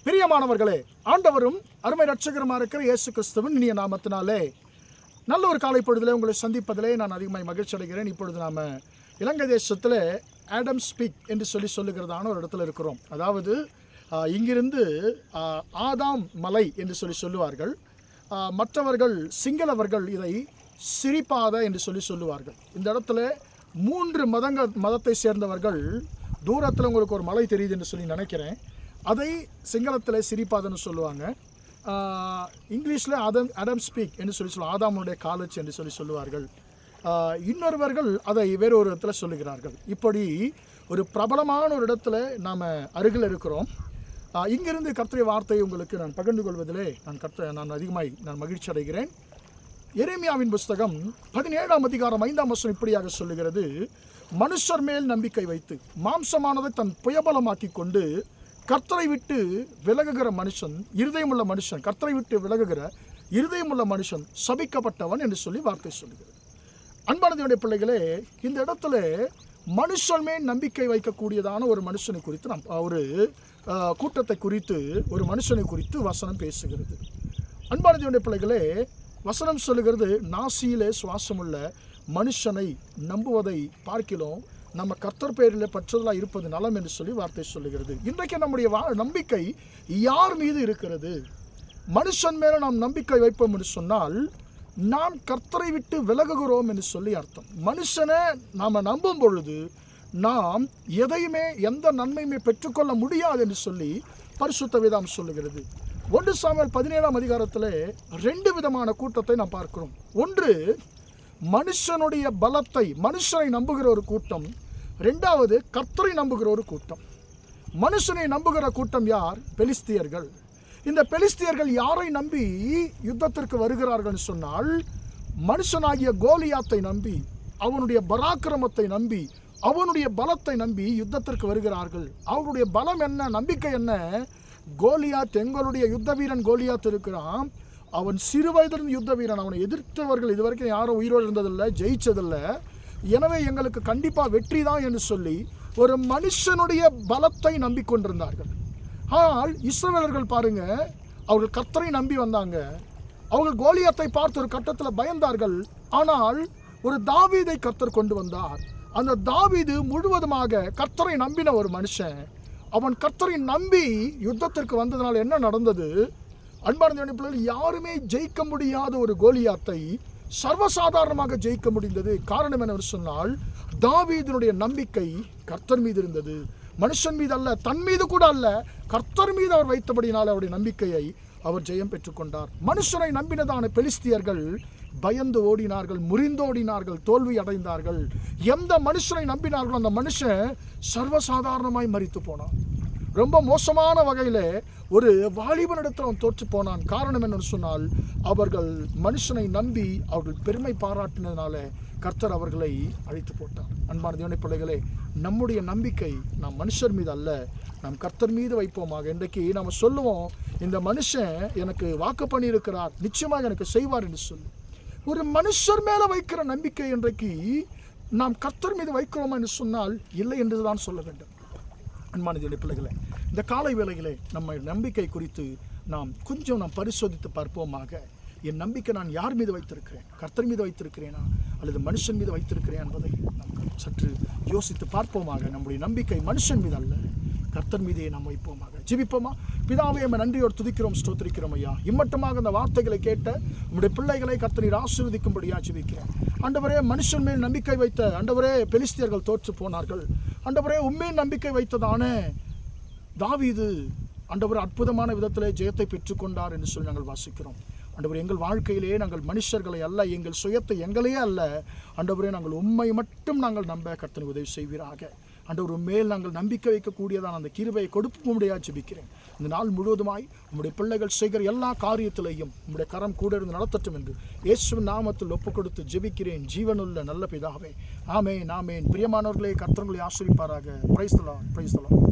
பிரியமானவர்களே, ஆண்டவரும் அருமை இரட்சகருமா இருக்கிற இயேசு கிறிஸ்துவின் இனிய நாமத்தினாலே நல்ல ஒரு காலை பொழுதிலே உங்களை சந்திப்பதிலே நான் அதிகமாக மகிழ்ச்சி அடைகிறேன். இப்பொழுது நாம் இலங்கை தேசத்தில் ஆடம்ஸ் பீக் என்று சொல்லுகிறதான ஒரு இடத்துல இருக்கிறோம். அதாவது இங்கிருந்து ஆதாம் மலை என்று சொல்லுவார்கள். மற்றவர்கள் சிங்களவர்கள் இதை சிரிப்பாத என்று சொல்லுவார்கள். இந்த இடத்துல 3 மதத்தை சேர்ந்தவர்கள், தூரத்தில் உங்களுக்கு ஒரு மலை தெரியுது என்று சொல்லி நினைக்கிறேன், அதை சிங்களத்தில் சிரிப்பாதன்னு சொல்லுவாங்க. இங்கிலீஷில் ஆடம்ஸ் பீக் என்று சொல்லுவாங்க, ஆதாமுடைய காலேஜ் என்று சொல்லுவார்கள். இன்னொருவர்கள் அதை வேறு ஒரு இடத்துல சொல்லுகிறார்கள். இப்படி ஒரு பிரபலமான ஒரு இடத்துல நாம் அருகில் இருக்கிறோம். இங்கிருந்து கர்த்தருடைய வார்த்தையை உங்களுக்கு நான் பகிர்ந்து கொள்வதிலே நான் அதிகமாக மகிழ்ச்சி அடைகிறேன். எரேமியாவின் புஸ்தகம் 17ஆம் அதிகாரம் 5ஆம் வசனம் இப்படியாக சொல்லுகிறது: மனுஷர் மேல் நம்பிக்கை வைத்து மாம்சமானதை தன் புயபலமாக்கி கொண்டு கர்த்தரை விட்டு விலகுகிற மனுஷன், இருதயமுள்ள மனுஷன், கர்த்தரை விட்டு விலகுகிற இருதயமுள்ள மனுஷன் சபிக்கப்பட்டவன் என்று சொல்லி வார்த்தை சொல்லுகிறது. அன்பானதையுடைய பிள்ளைகளே, இந்த இடத்துல மனுஷன் மேல் நம்பிக்கை வைக்கக்கூடியதான ஒரு மனுஷனை குறித்து ஒரு கூட்டத்தை குறித்து, ஒரு மனுஷனை குறித்து வசனம் பேசுகிறது. அன்பானதையுடைய பிள்ளைகளே, வசனம் சொல்லுகிறது, நாசியிலே சுவாசமுள்ள மனுஷனை நம்புவதை பார்க்கிலும் நம்ம கர்த்தர் பேரில் பற்றுதலாக இருப்பது நலம் என்று சொல்லி வார்த்தை சொல்லுகிறது. இன்றைக்கு நம்முடைய நம்பிக்கை யார் மீது இருக்கிறது? மனுஷன் மேலே நாம் நம்பிக்கை வைப்போம் என்று சொன்னால் நாம் கர்த்தரை விட்டு விலகுகிறோம் என்று சொல்லி அர்த்தம். மனுஷனை நாம் நம்பும் பொழுது நாம் எதையுமே, எந்த நன்மையுமே பெற்றுக்கொள்ள முடியாது என்று சொல்லி பரிசுத்த வேதம் சொல்லுகிறது. 1 சாமுவேல் 17ஆம் அதிகாரத்தில் 2 விதமான கூட்டத்தை நாம் பார்க்கிறோம். ஒன்று, மனுஷனுடைய பலத்தை, மனுஷனை நம்புகிற ஒரு கூட்டம். 2வது, கர்த்தரை நம்புகிற ஒரு கூட்டம். மனுஷனை நம்புகிற கூட்டம் யார்? பெலிஸ்தியர்கள். இந்த பெலிஸ்தியர்கள் யாரை நம்பி யுத்தத்திற்கு வருகிறார்கள் சொன்னால், மனுஷனாகிய கோலியாத்தை நம்பி, அவனுடைய பராக்கிரமத்தை நம்பி, அவனுடைய பலத்தை நம்பி யுத்தத்திற்கு வருகிறார்கள். அவருடைய பலம் என்ன, நம்பிக்கை என்ன? கோலியாத், எங்களுடைய யுத்த வீரன் கோலியாத் இருக்கிறான், அவன் சிறு வயதிலிருந்து யுத்த வீரன், அவனை எதிர்த்தவர்கள் இதுவரைக்கும் யாரும் உயிரோடு இருந்ததில்லை, ஜெயிச்சதில்லை, எனவே எங்களுக்கு கண்டிப்பாக வெற்றி தான் என்று சொல்லி ஒரு மனுஷனுடைய பலத்தை நம்பிக்கொண்டிருந்தார்கள். ஆனால் இஸ்ரவேலர்கள் பாருங்க, அவர்கள் கர்த்தரை நம்பி வந்தாங்க. அவர்கள் கோலியாத்தை பார்த்து ஒரு கட்டத்தில் பயந்தார்கள். ஆனால் ஒரு தாவீதை கர்த்தர் கொண்டு வந்தார். அந்த தாவீது முழுவதுமாக கர்த்தரை நம்பின ஒரு மனுஷன். அவன் கர்த்தரை நம்பி யுத்தத்திற்கு வந்ததுனால என்ன நடந்தது? அன்பார்ந்த பிள்ளைகள், யாருமே ஜெயிக்க முடியாத ஒரு கோலியாத்தை சர்வசாதாரணமாக ஜெயிக்க முடிந்தது. காரணம் என்னவென்று சொன்னால், தாவீதினுடைய நம்பிக்கை கர்த்தர் மீது இருந்தது, மனுஷன் மீது அல்ல, தன் மீது கூட அல்ல, கர்த்தர் மீது அவர் வைத்தபடினால் அவருடைய நம்பிக்கையை அவர் ஜெயம் பெற்றுக்கொண்டார். மனுஷனை நம்பினதான பெலிஸ்தியர்கள் பயந்து ஓடினார்கள், முறிந்தோடினார்கள், தோல்வி அடைந்தார்கள். எந்த மனுஷனை நம்பினார்களோ அந்த மனுஷன் சர்வசாதாரணமாய் மரித்து போனான். ரொம்ப மோசமான வகையில் ஒரு வாலிபனிடத்தில் அவன் தோற்று போனான். காரணம் என்னன்னு சொன்னால், அவர்கள் மனுஷனை நம்பி அவர்கள் பெருமை பாராட்டினதுனால கர்த்தர் அவர்களை அழித்து போட்டார். அன்பான தேவனுடைய பிள்ளைகளே, நம்முடைய நம்பிக்கை நாம் மனுஷர் மீது அல்ல, நாம் கர்த்தர் மீது வைப்போமாக. இன்றைக்கு நாம் சொல்லுவோம், இந்த மனுஷன் எனக்கு வாக்கு பண்ணியிருக்கிறார், நிச்சயமாக எனக்கு செய்வார் என்று சொல்லி. ஒரு மனுஷர் மேலே வைக்கிற நம்பிக்கை இன்றைக்கு நாம் கர்த்தர் மீது வைக்கிறோமா என்று சொன்னால் இல்லை என்று தான் சொல்ல வேண்டும். அன்பான தேவனுடைய பிள்ளைகளே, இந்த காலை வேளையிலே நம்ம நம்பிக்கை குறித்து நாம் கொஞ்சம் பரிசோதித்து பார்ப்போமாக. என் நம்பிக்கை நான் யார் மீது வைத்திருக்கிறேன்? கர்த்தர் மீது வைத்திருக்கிறேனா அல்லது மனுஷன் மீது வைத்திருக்கிறேன் என்பதை நாம் சற்று யோசித்து பார்ப்போமாக. நம்முடைய நம்பிக்கை மனுஷன் மீது அல்ல, கர்த்தர் மீதே நாம் வைப்போமாக. ஜெபிப்போமா? பிதாவே, நம்ம நன்றியோடு துதிக்கிறோம், ஸ்தோத்திரிக்கிறோம் ஐயா. இம்மட்டமாக அந்த வார்த்தைகளை கேட்ட நம்முடைய பிள்ளைகளை கர்த்தர் ஆசீர்வதிக்கும்படியா ஜெபிக்கிறேன். ஆண்டவரே, மனுஷன் மேல் நம்பிக்கை வைத்த ஆண்டவரே பெலிஸ்தியர்கள் தோற்று போனார்கள். ஆண்டவரே, உண்மையில் நம்பிக்கை வைத்ததான தாவீது ஆண்டவரே அற்புதமான விதத்திலே ஜெயத்தை பெற்றுக்கொண்டார் என்று சொல்லி நாங்கள் வாசிக்கிறோம். ஆண்டவரே, எங்கள் வாழ்க்கையிலே நாங்கள் மனுஷர்களை அல்ல, எங்கள் சுயத்தை எங்களையே அல்ல, ஆண்டவரே நாங்கள் உண்மை மட்டும் நாங்கள் நம்ப கர்த்தர் உதவி செய்வீராக. ஆண்டவர் மேல் நாங்கள் நம்பிக்கை வைக்கக்கூடியதான அந்த கிருபையை கொடுப்போமுடியா ஜெபிக்கிறேன். இந்த நாள் முழுவதுமாய் உம்முடைய பிள்ளைகள் செய்கிற எல்லா காரியத்திலையும் உம்முடைய கரம் கூட இருந்து நடத்தட்டும் என்று இயேசுவின் நாமத்தில் ஒப்பு கொடுத்து ஜெபிக்கிறேன், ஜீவனுள்ள நல்ல பிதாவே. ஆமென், ஆமென். பிரியமானவர்களே, கர்த்தர் உங்களை ஆசீர்வதிப்பாராக. Praise the Lord, praise the Lord.